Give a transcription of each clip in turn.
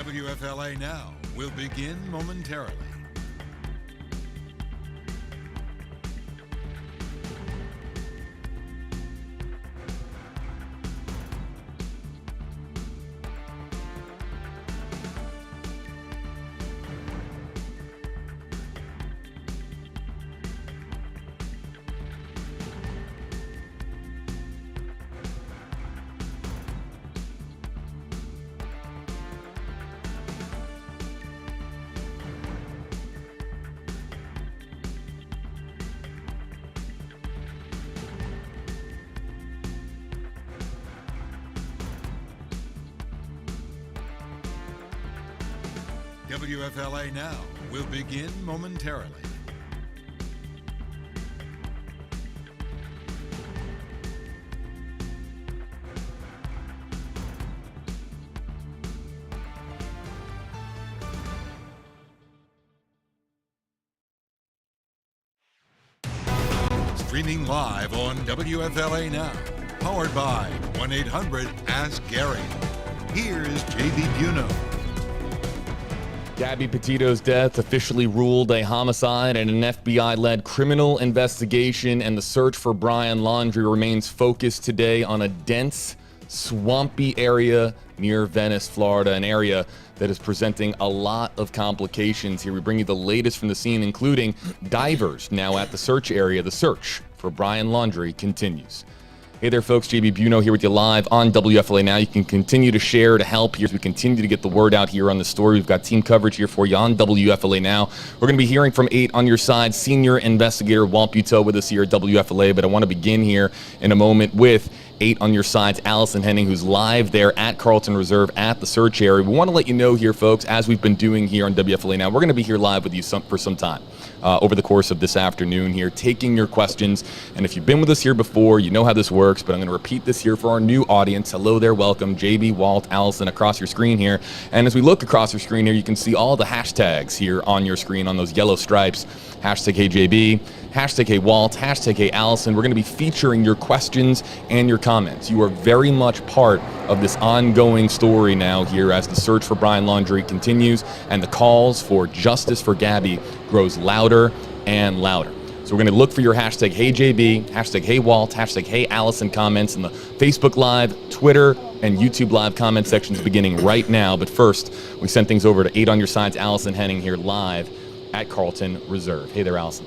WFLA Now will begin momentarily. WFLA Now will begin momentarily. Streaming live on WFLA Now, powered by 1-800-ASK-GARY. Here is J.B. Biunno. Gabby Petito's death officially ruled a homicide, and an FBI-led criminal investigation and the search for Brian Laundrie remains focused today on a dense, swampy area near Venice, Florida, an area that is presenting a lot of complications. Here we bring you the latest from the scene, including divers now at the search area. The search for Brian Laundrie continues. Hey there, folks. JB Biunno here with you live on WFLA Now. You can continue to share to help here as we continue to get the word out here on the story. We've got team coverage here for you on WFLA Now. We're going to be hearing from 8 on your side, senior investigator Walt Buteau with us here at WFLA. But I want to begin here in a moment with 8 on your side's Allison Henning, who's live there at Carlton Reserve at the search area. We want to let you know here, folks, as we've been doing here on WFLA Now, we're going to be here live with you for some time. Over the course of this afternoon here, taking your questions. And if you've been with us here before, you know how this works, but I'm going to repeat this here for our new audience. Hello there, welcome, JB, Walt, Allison, across your screen here. And as we look across your screen here, you can see all the hashtags here on your screen on those yellow stripes. Hashtag HeyJB, hashtag HeyWalt, hashtag HeyAllison. We're going to be featuring your questions and your comments. You are very much part of this ongoing story now here as the search for Brian Laundrie continues and the calls for justice for Gabby grows louder and louder. So we're going to look for your hashtag HeyJB, hashtag HeyWalt, hashtag HeyAllison comments in the Facebook Live, Twitter, and YouTube Live comment sections beginning right now. But first, we send things over to 8 on your side's Allison Henning here live at Carlton Reserve. Hey there, Allison.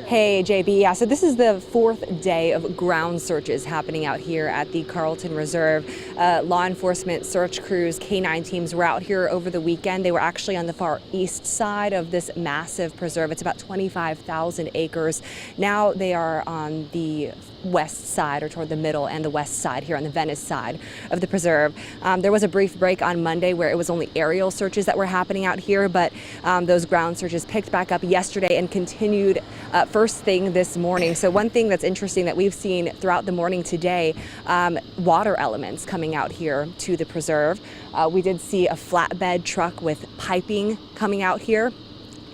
Hey, JB. Yeah, so this is the 4th day of ground searches happening out here at the Carlton Reserve. Law enforcement search crews, K-9 teams were out here over the weekend. They were actually on the far east side of this massive preserve. It's about 25,000 acres. Now they are on the west side, or toward the middle and the west side here on the Venice side of the preserve. There was a brief break on Monday where it was only aerial searches that were happening out here, but those ground searches picked back up yesterday and continued first thing this morning. So one thing that's interesting that we've seen throughout the morning today, water elements coming out here to the preserve. We did see a flatbed truck with piping coming out here.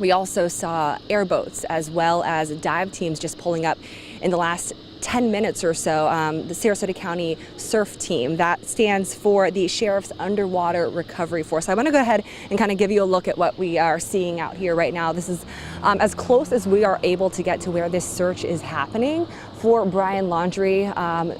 We also saw airboats as well as dive teams just pulling up in the last 10 minutes or so. The Sarasota County Surf Team, that stands for the Sheriff's Underwater Recovery Force. I want to go ahead and kind of give you a look at what we are seeing out here right now. This is as close as we are able to get to where this search is happening for Brian Laundrie.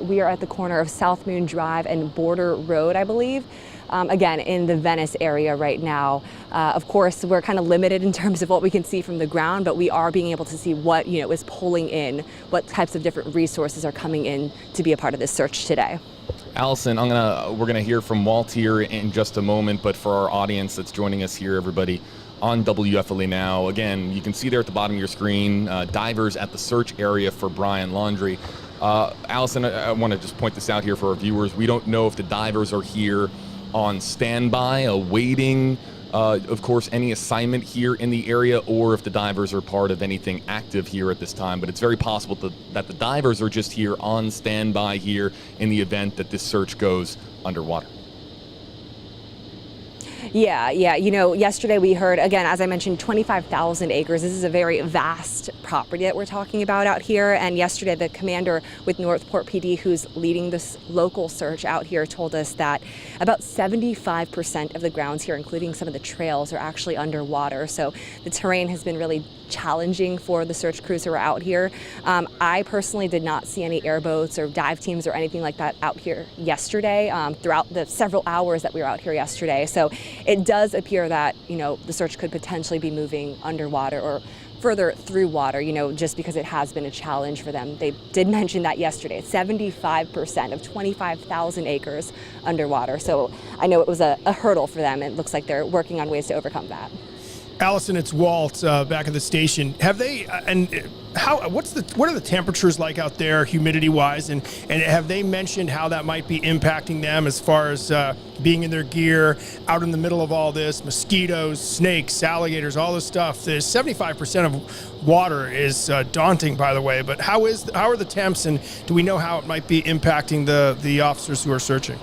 We are at the corner of South Moon Drive and Border Road, I believe. Again, in the Venice area right now. Of course, we're kind of limited in terms of what we can see from the ground, but we are being able to see what is pulling in, what types of different resources are coming in to be a part of this search today. Allison, we're gonna hear from Walt here in just a moment, but for our audience that's joining us here, everybody on WFLA Now, again, you can see there at the bottom of your screen, divers at the search area for Brian Laundrie. Allison, I want to just point this out here for our viewers. We don't know if the divers are here on standby, awaiting, of course, any assignment here in the area, or if the divers are part of anything active here at this time. But it's very possible that the divers are just here on standby here in the event that this search goes underwater. Yeah. Yesterday we heard, again, as I mentioned, 25,000 acres. This is a very vast property that we're talking about out here. And yesterday the commander with Northport PD, who's leading this local search out here, told us that about 75% of the grounds here, including some of the trails, are actually underwater. So the terrain has been really challenging for the search crews who are out here. I personally did not see any airboats or dive teams or anything like that out here yesterday, throughout the several hours that we were out here yesterday. So it does appear that, the search could potentially be moving underwater or further through water, just because it has been a challenge for them. They did mention that yesterday, 75% of 25,000 acres underwater. So I know it was a hurdle for them. It looks like they're working on ways to overcome that. Allison, it's Walt back at the station. Have they what are the temperatures like out there, humidity-wise, and have they mentioned how that might be impacting them as far as being in their gear, out in the middle of all this, mosquitoes, snakes, alligators, all this stuff? There's 75% of water is daunting, by the way. But how are the temps, and do we know how it might be impacting the officers who are searching?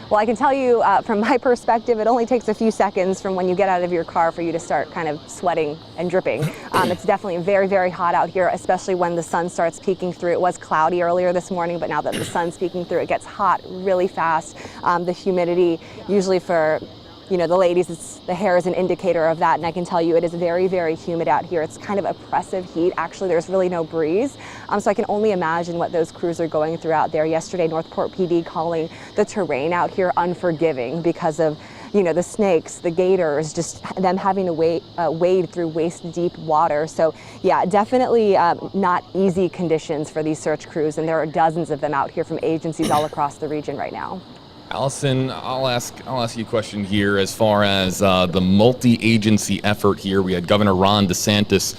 Well, I can tell you from my perspective, it only takes a few seconds from when you get out of your car for you to start kind of sweating and dripping. It's definitely very, very hot out here, especially when the sun starts peeking through. It was cloudy earlier this morning, but now that the sun's peeking through, it gets hot really fast. The humidity, usually for the ladies, the hair is an indicator of that, and I can tell you it is very, very humid out here. It's kind of oppressive heat. Actually, there's really no breeze, so I can only imagine what those crews are going through out there. Yesterday, Northport PD calling the terrain out here unforgiving because of the snakes, the gators, just them having to wade through waist-deep water. So yeah, definitely not easy conditions for these search crews, and there are dozens of them out here from agencies all across the region right now. Allison, I'll ask you a question here as far as the multi-agency effort here. We had Governor Ron DeSantis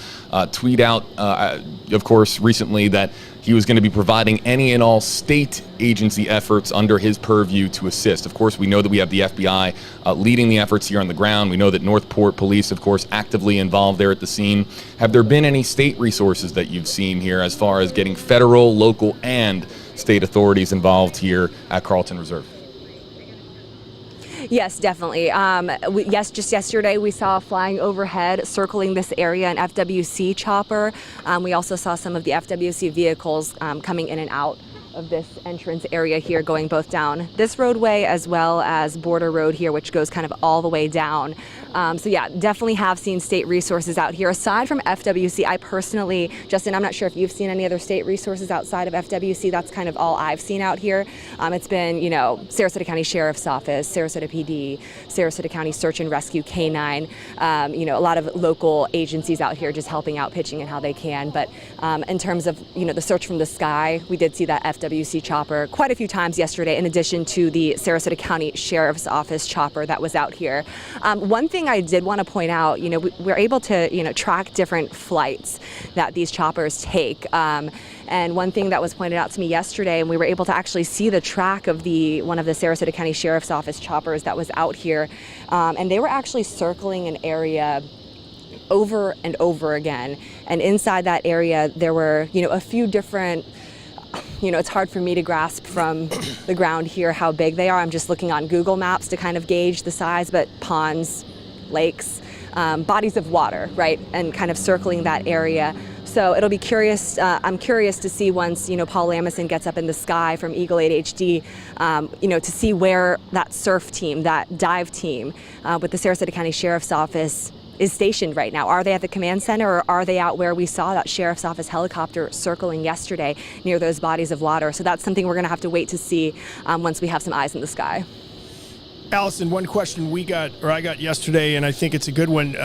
tweet out, of course, recently that he was going to be providing any and all state agency efforts under his purview to assist. Of course, we know that we have the FBI leading the efforts here on the ground. We know that Northport Police, of course, actively involved there at the scene. Have there been any state resources that you've seen here as far as getting federal, local, and state authorities involved here at Carlton Reserve? Yes, definitely. Just yesterday we saw flying overhead, circling this area, an FWC chopper. We also saw some of the FWC vehicles coming in and out of this entrance area here, going both down this roadway as well as Border Road here, which goes kind of all the way down. So yeah, definitely have seen state resources out here. Aside from FWC, I personally, Justin, I'm not sure if you've seen any other state resources outside of FWC. That's kind of all I've seen out here. It's been, Sarasota County Sheriff's Office, Sarasota PD, Sarasota County Search and Rescue K-9, a lot of local agencies out here just helping out, pitching in how they can. But in terms of, the search from the sky, we did see that FWC chopper quite a few times yesterday, in addition to the Sarasota County Sheriff's Office chopper that was out here. One thing I did want to point out, we're able to, track different flights that these choppers take. And one thing that was pointed out to me yesterday, and we were able to actually see the track of one of the Sarasota County Sheriff's Office choppers that was out here. And they were actually circling an area over and over again. And inside that area, there were, a few different, it's hard for me to grasp from the ground here how big they are. I'm just looking on Google Maps to kind of gauge the size, but ponds, lakes, bodies of water, right? And kind of circling that area. So it'll be curious. I'm curious to see once, Paul Lamison gets up in the sky from Eagle 8 HD, to see where that surf team, that dive team with the Sarasota County Sheriff's Office is stationed right now. Are they at the command center, or are they out where we saw that Sheriff's Office helicopter circling yesterday near those bodies of water? So that's something we're going to have to wait to see once we have some eyes in the sky. Allison, one question I got yesterday, and I think it's a good one.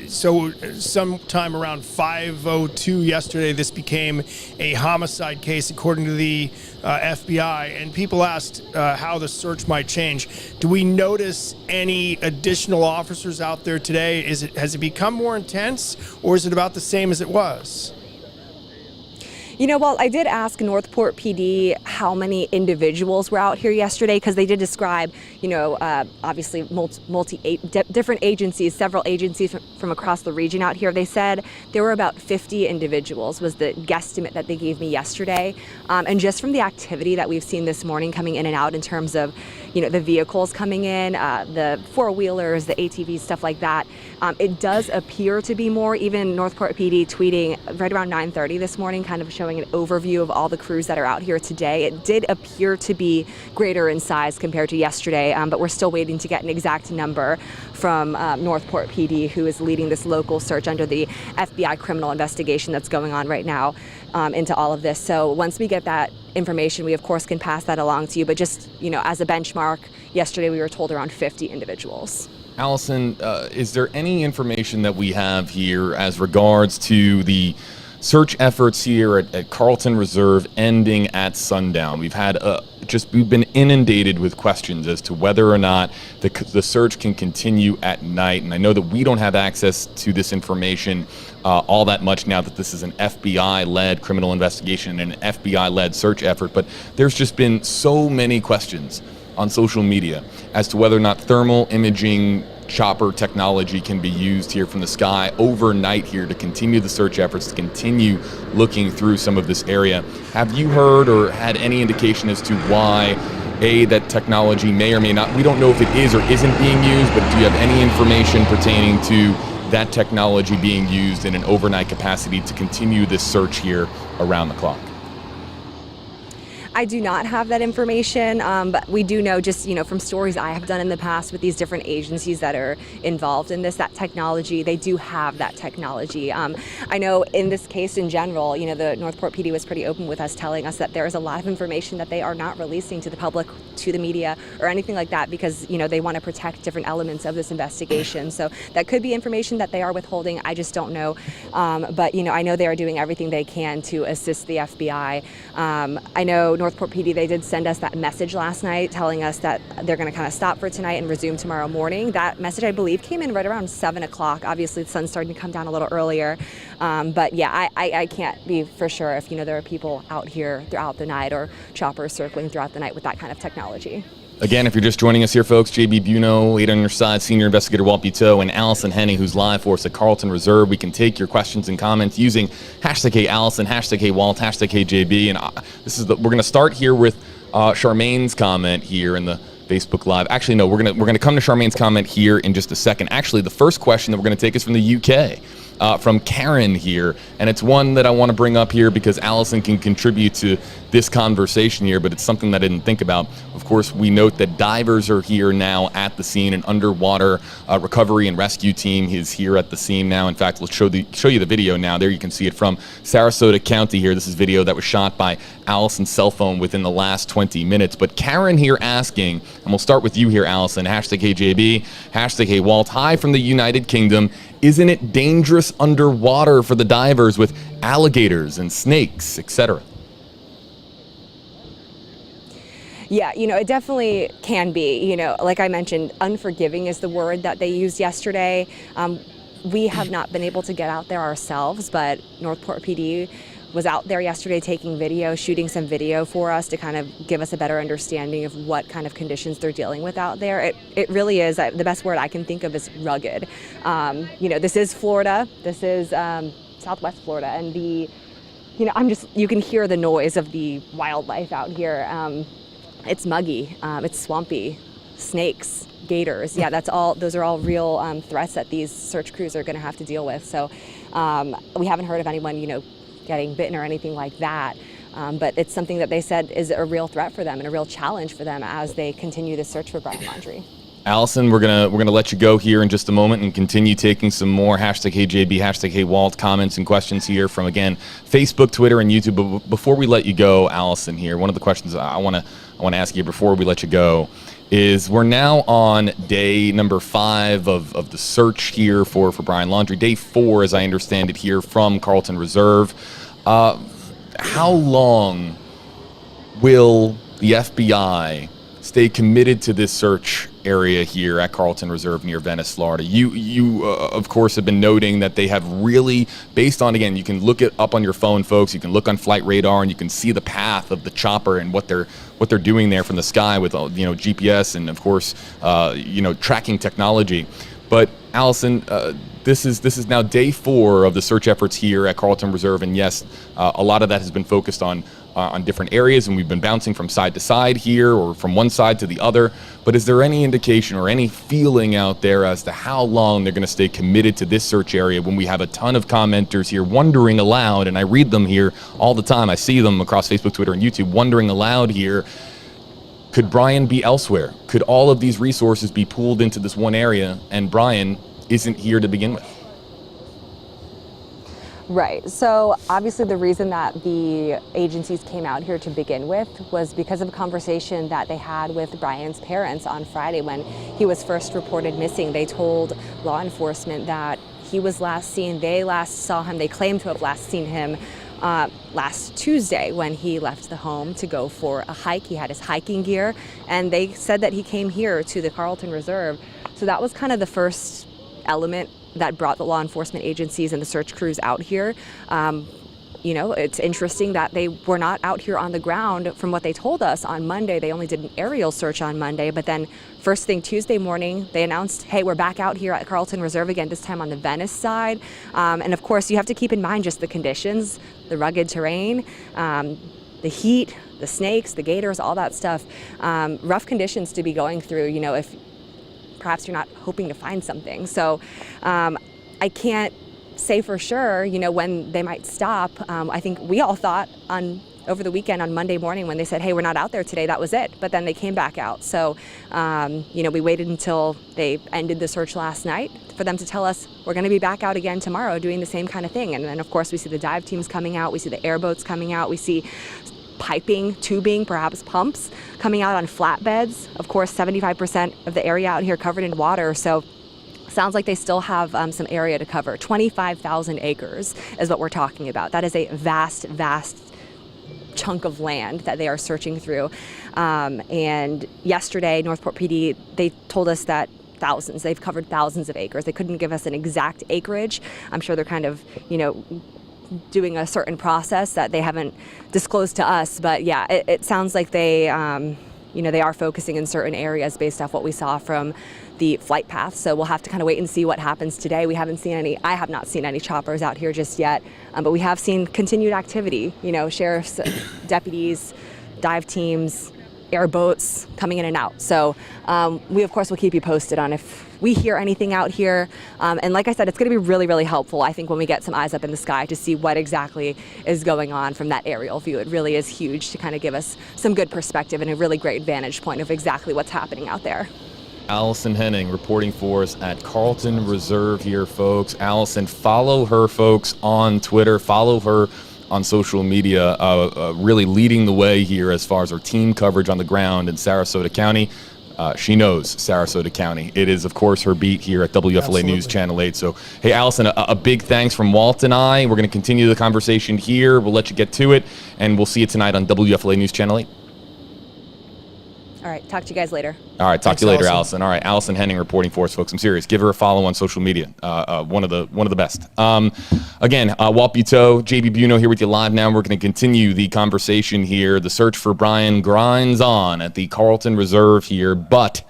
So sometime around 5:02 yesterday, this became a homicide case, according to the FBI, and people asked how the search might change. Do we notice any additional officers out there today? Has it become more intense, or is it about the same as it was? Well, I did ask Northport PD how many individuals were out here yesterday, because they did describe, obviously different agencies, several agencies from across the region out here. They said there were about 50 individuals was the guesstimate that they gave me yesterday. And just from the activity that we've seen this morning coming in and out in terms of, the vehicles coming in, the four-wheelers, the ATVs, stuff like that. It does appear to be more. Even Northport PD tweeting right around 9:30 this morning, kind of showing an overview of all the crews that are out here today. It did appear to be greater in size compared to yesterday, but we're still waiting to get an exact number from Northport PD, who is leading this local search under the FBI criminal investigation that's going on right now into all of this. So once we get that information, we of course can pass that along to you. But just, as a benchmark, yesterday we were told around 50 individuals. Allison, is there any information that we have here as regards to the search efforts here at Carlton Reserve ending at sundown? We've had we've been inundated with questions as to whether or not the search can continue at night. And I know that we don't have access to this information all that much now that this is an FBI-led criminal investigation and an FBI-led search effort. But there's just been so many questions on social media as to whether or not thermal imaging chopper technology can be used here from the sky overnight here to continue the search efforts, to continue looking through some of this area. Have you heard or had any indication as to why, that technology may or may not, we don't know if it is or isn't being used, but do you have any information pertaining to that technology being used in an overnight capacity to continue this search here around the clock? I do not have that information, but we do know just, from stories I have done in the past with these different agencies that are involved in this, that technology, they do have that technology. I know in this case in general, the Northport PD was pretty open with us, telling us that there is a lot of information that they are not releasing to the public, to the media, or anything like that, because, they want to protect different elements of this investigation. So that could be information that they are withholding. I just don't know. But, I know they are doing everything they can to assist the FBI. I know Northport PD, they did send us that message last night telling us that they're going to kind of stop for tonight and resume tomorrow morning. That message, I believe, came in right around 7 o'clock. Obviously, the sun's starting to come down a little earlier. But yeah, I can't be for sure if, there are people out here throughout the night or choppers circling throughout the night with that kind of technology. Again, if you're just joining us here, folks, JB Biunno, 8 on your side, Senior Investigator Walt Petito, and Allison Henning, who's live for us at Carlton Reserve. We can take your questions and comments using hashtag #Allison, hashtag #Walt, hashtag #JB. And we're going to start here with Charmaine's comment here in the Facebook Live. Actually, no, we're gonna come to Charmaine's comment here in just a second. Actually, the first question that we're going to take is from the UK. From Karen here, and it's one that I want to bring up here because Allison can contribute to this conversation here, but it's something that I didn't think about. Of course, we note that divers are here now at the scene. An underwater recovery and rescue team is here at the scene now. In fact, let's show you the video now. There you can see it from Sarasota County here. This is video that was shot by Allison's cell phone within the last 20 minutes. But Karen here asking, and we'll start with you here, Allison, hashtag #JB, hashtag #Walt. Hi from the United Kingdom. Isn't it dangerous underwater for the divers with alligators and snakes, etc.? Yeah, it definitely can be. Like I mentioned, unforgiving is the word that they used yesterday. We have not been able to get out there ourselves, but Northport PD was out there yesterday taking video, shooting some video for us to kind of give us a better understanding of what kind of conditions they're dealing with out there. It really is, the best word I can think of is rugged. This is Florida. This is Southwest Florida, and you can hear the noise of the wildlife out here. It's muggy, it's swampy, snakes, gators. Yeah, those are all real threats that these search crews are going to have to deal with. So we haven't heard of anyone, getting bitten or anything like that. But it's something that they said is a real threat for them and a real challenge for them as they continue the search for Brian Laundrie. Allison, we're gonna let you go here in just a moment and continue taking some more hashtag #JB, hashtag #Walt comments and questions here from, again, Facebook, Twitter, and YouTube. But before we let you go, Allison, here, one of the questions I want to ask you before we let you go is, we're now on day number 5 of the search here for Brian Laundrie. Day 4, as I understand it, here from Carlton Reserve. How long will the FBI stay committed to this search area here at Carlton Reserve near Venice, Florida? You of course, have been noting that they have really, based on, again, you can look it up on your phone, folks. You can look on flight radar and you can see the path of the chopper and what they're doing there from the sky with, GPS and, of course, tracking technology. But Allison, this is now day 4 of the search efforts here at Carlton Reserve, and yes, a lot of that has been focused on on different areas, and we've been bouncing from side to side here or from one side to the other. But is there any indication or any feeling out there as to how long they're going to stay committed to this search area when we have a ton of commenters here wondering aloud, and I read them here all the time. I see them across Facebook, Twitter, and YouTube wondering aloud here, could Brian be elsewhere? Could all of these resources be pooled into this one area, and Brian isn't here to begin with? Right. So obviously the reason that the agencies came out here to begin with was because of a conversation that they had with Brian's parents on Friday when he was first reported missing. They told law enforcement that he was last seen, they last saw him, they claimed to have last seen him last Tuesday when he left the home to go for a hike. He had his hiking gear, and they said that he came here to the Carlton Reserve. So that was kind of the first element that brought the law enforcement agencies and the search crews out here. You know, it's interesting that they were not out here on the ground. From what they told us on Monday, they only did an aerial search on Monday, but then first thing Tuesday morning, they announced, hey, we're back out here at Carlton Reserve again, this time on the Venice side. And of course, you have to keep in mind just the conditions, the rugged terrain, the heat, the snakes, the gators, all that stuff. Rough conditions to be going through, you know, if perhaps you're not hoping to find something. So I can't say for sure, you know, when they might stop. I think we all thought over the weekend on Monday morning when they said, hey, we're not out there today, that was it. But then they came back out. So, you know, we waited until they ended the search last night for them to tell us we're going to be back out again tomorrow doing the same kind of thing. And then, of course, we see the dive teams coming out. We see the airboats coming out. We see piping, tubing, perhaps pumps coming out on flatbeds. Of course, 75% of the area out here covered in water. So sounds like they still have some area to cover. 25,000 acres is what we're talking about. That is a vast, vast chunk of land that they are searching through. And yesterday, Northport PD, they told us that they've covered thousands of acres. They couldn't give us an exact acreage. I'm sure they're kind of, you know, doing a certain process that they haven't disclosed to us. But yeah, it sounds like they, you know, they are focusing in certain areas based off what we saw from the flight path. So we'll have to kind of wait and see what happens today. We haven't seen any, I have not seen any choppers out here just yet, but we have seen continued activity, you know, sheriffs, deputies, dive teams, airboats coming in and out. So we, of course, will keep you posted on if we hear anything out here. And like I said, it's going to be really, really helpful, I think, when we get some eyes up in the sky to see what exactly is going on from that aerial view. It really is huge to kind of give us some good perspective and a really great vantage point of exactly what's happening out there. Allison Henning reporting for us at Carlton Reserve here, folks. Allison, follow her, folks, on Twitter. Follow her on social media, really leading the way here as far as our team coverage on the ground in Sarasota County. She knows Sarasota County. It is, of course, her beat here at WFLA Absolutely. News Channel 8. So, hey, Allison, a big thanks from Walt and I. We're going to continue the conversation here. We'll let you get to it, and we'll see you tonight on WFLA News Channel 8. All right, talk to you guys later. All right, talk Thanks, to you later, Allison. All right, Allison Henning reporting for us, folks. I'm serious. Give her a follow on social media. One of the best. Again, Walt Petito, JB Biunno here with you live now. We're going to continue the conversation here. The search for Brian grinds on at the Carlton Reserve here, but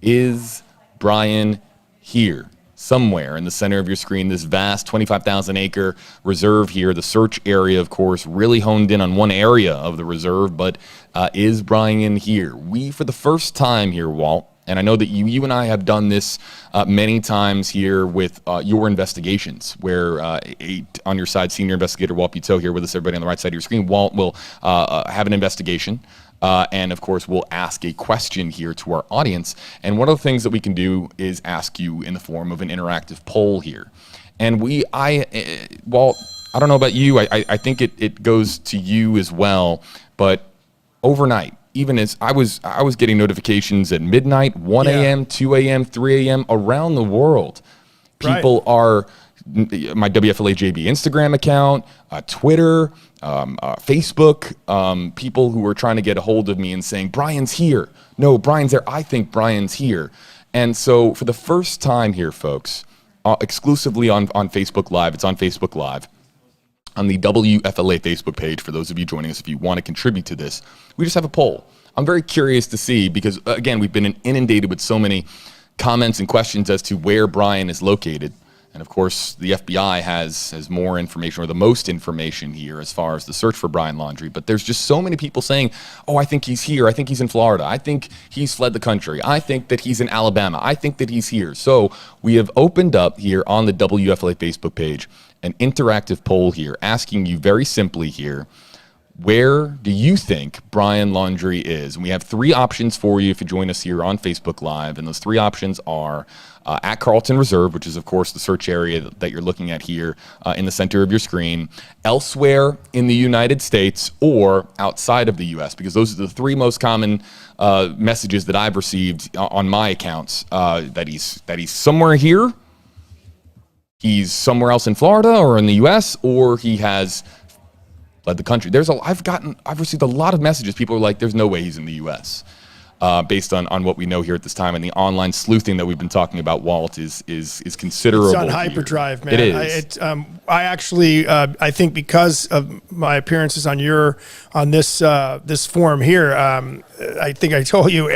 is Brian here? Somewhere in the center of your screen, this vast 25,000 acre reserve here. The search area, of course, really honed in on one area of the reserve, but is Brian here? We, for the first time here, Walt, and I know that you and I have done this many times here with your investigations, where on your side, senior investigator Walt Petito here with us, everybody on the right side of your screen. Walt will have an investigation. And of course, we'll ask a question here to our audience. And one of the things that we can do is ask you in the form of an interactive poll here. And Walt, I don't know about you. I think it goes to you as well. But overnight, even as I was getting notifications at midnight, 1 a.m., 2 a.m., 3 a.m. around the world. People are my WFLA JB Instagram account, Twitter, Facebook, people who were trying to get a hold of me and saying, Brian's here. No, Brian's there. I think Brian's here. And so for the first time here, folks, exclusively on Facebook Live, it's on Facebook Live, on the WFLA Facebook page, for those of you joining us, if you want to contribute to this, we just have a poll. I'm very curious to see, because, again, we've been inundated with so many comments and questions as to where Brian is located. And of course, the FBI has more information, or the most information here as far as the search for Brian Laundrie. But there's just so many people saying, oh, I think he's here. I think he's in Florida. I think he's fled the country. I think that he's in Alabama. I think that he's here. So we have opened up here on the WFLA Facebook page an interactive poll here, asking you very simply here, where do you think Brian Laundrie is? And we have three options for you if you join us here on Facebook Live. And those three options are at Carlton Reserve, which is, of course, the search area that you're looking at here in the center of your screen, elsewhere in the United States, or outside of the U.S., because those are the three most common messages that I've received on my accounts, that he's somewhere here, he's somewhere else in Florida or in the U.S., or he has fled the country. I've received a lot of messages. People are like, there's no way he's in the U.S. Based on what we know here at this time, and the online sleuthing that we've been talking about, Walt, is considerable. It's on hyperdrive, man. It is. I actually I think because of my appearances on this forum here, I think I told you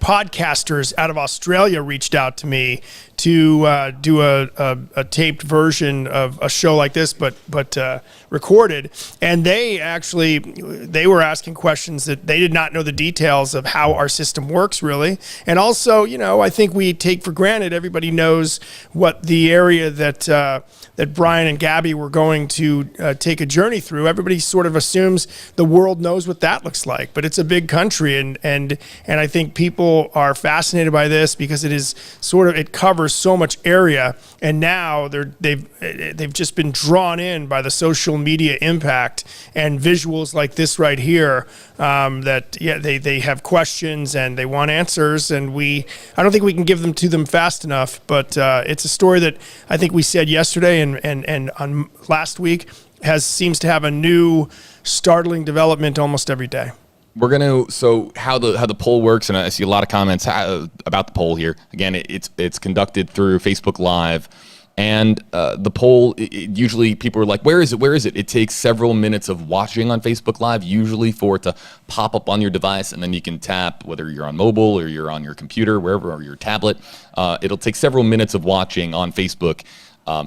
podcasters out of Australia reached out to me to do a taped version of a show like this, but recorded. And they were asking questions that they did not know the details of how our system works, really. And also, I think we take for granted everybody knows what the area that Brian and Gabby were going to take a journey through. Everybody sort of assumes the world knows what that looks like, but it's a big country, and I think people are fascinated by this because it covers so much area, and now they've just been drawn in by the social media impact and visuals like this right here. They have questions and they want answers, and I don't think we can give them to them fast enough. But it's a story that I think we said yesterday and on last week seems to have a new startling development almost every day. So how the poll works, and I see a lot of comments about the poll here. Again, it's conducted through Facebook Live, and the poll, usually people are like, where is it? It takes several minutes of watching on Facebook Live, usually for it to pop up on your device, and then you can tap, whether you're on mobile or you're on your computer, wherever, or your tablet. It'll take several minutes of watching on Facebook.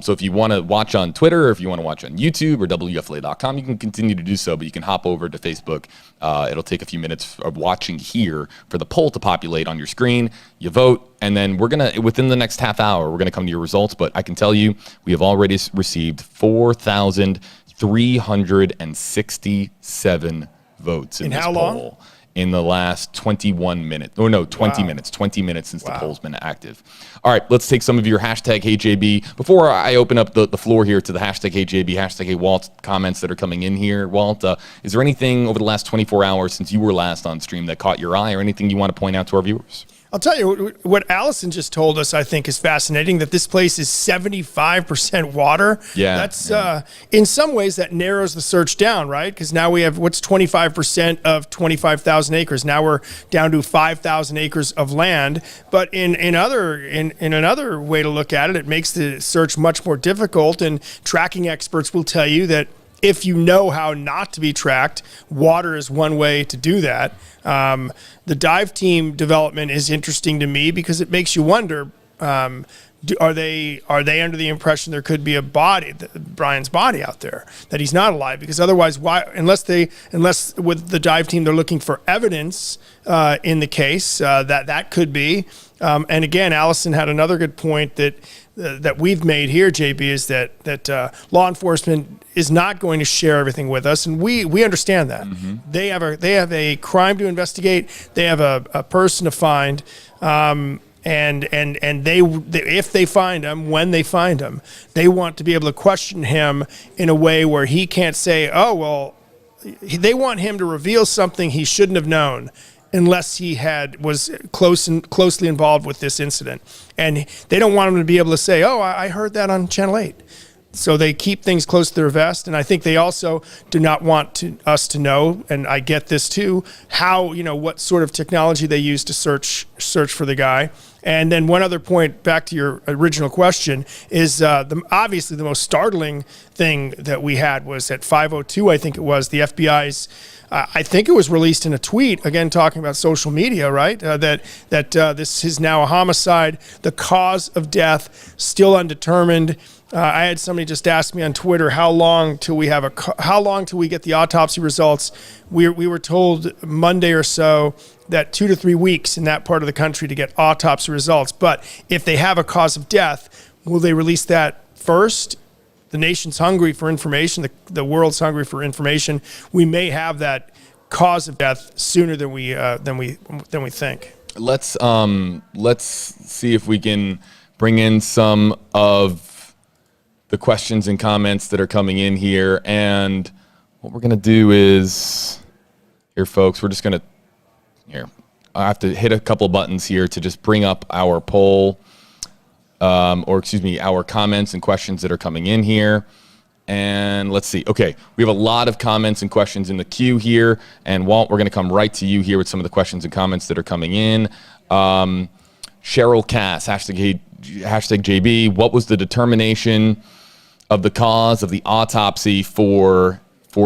So if you want to watch on Twitter, or if you want to watch on YouTube or WFLA.com, you can continue to do so, but you can hop over to Facebook. It'll take a few minutes of watching here for the poll to populate on your screen. You vote, and then within the next half hour, we're going to come to your results. But I can tell you, we have already received 4,367 votes in this how poll. long? In the last 21 minutes. Oh, no, 20 minutes. 20 minutes since the poll's been active. All right, let's take some of your hashtag HeyJB. Before I open up the floor here to the hashtag HeyJB, hashtag HeyWalt comments that are coming in here, Walt, is there anything over the last 24 hours since you were last on stream that caught your eye, or anything you want to point out to our viewers? I'll tell you what Allison just told us, I think is fascinating, that this place is 75% water. Yeah. That's, in some ways, that narrows the search down, right? Because now we have, what's 25% of 25,000 acres? Now we're down to 5,000 acres of land. But in another way to look at it, it makes the search much more difficult. And tracking experts will tell you that if you know how not to be tracked, water is one way to do that. The dive team development is interesting to me because it makes you wonder, are they under the impression there could be a body, Brian's body out there, that he's not alive? Because otherwise, why? Unless with the dive team they're looking for evidence in the case, that could be. And again, Allison had another good point that we've made here, JB, is that law enforcement is not going to share everything with us, and we understand that. Mm-hmm. They have a crime to investigate. They have a person to find, and they if they find him, when they find him, they want to be able to question him in a way where he can't say, oh well. They want him to reveal something he shouldn't have known, unless he was closely involved with this incident. And they don't want him to be able to say, oh, I heard that on Channel 8. So they keep things close to their vest. And I think they also do not want us to know, and I get this too, what sort of technology they use to search for the guy. And then one other point, back to your original question, is obviously the most startling thing that we had was at 5:02, I think it was, the FBI's, I think it was released in a tweet, again talking about social media, right, that this is now a homicide. The cause of death still undetermined. I had somebody just ask me on Twitter, how long till we get the autopsy results? We were told Monday or so that 2 to 3 weeks in that part of the country to get autopsy results. But if they have a cause of death, will they release that first? The nation's hungry for information. The world's hungry for information. We may have that cause of death sooner than we think. Let's see if we can bring in some of the questions and comments that are coming in here. And what we're going to do is, here, folks, we're just going to, here, I have to hit a couple buttons here to just bring up our poll, our comments and questions that are coming in here. And let's see. Okay, we have a lot of comments and questions in the queue here. And Walt, we're going to come right to you here with some of the questions and comments that are coming in. Cheryl Cass, hashtag JB, what was the determination of the cause of the autopsy for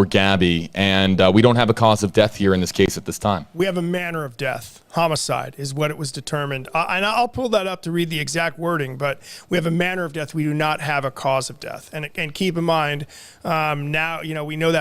Gabby? And we don't have a cause of death here in this case at this time. We have a manner of death. Homicide is what it was determined. And I'll pull that up to read the exact wording, but we have a manner of death. We do not have a cause of death. And keep in mind, now, we know that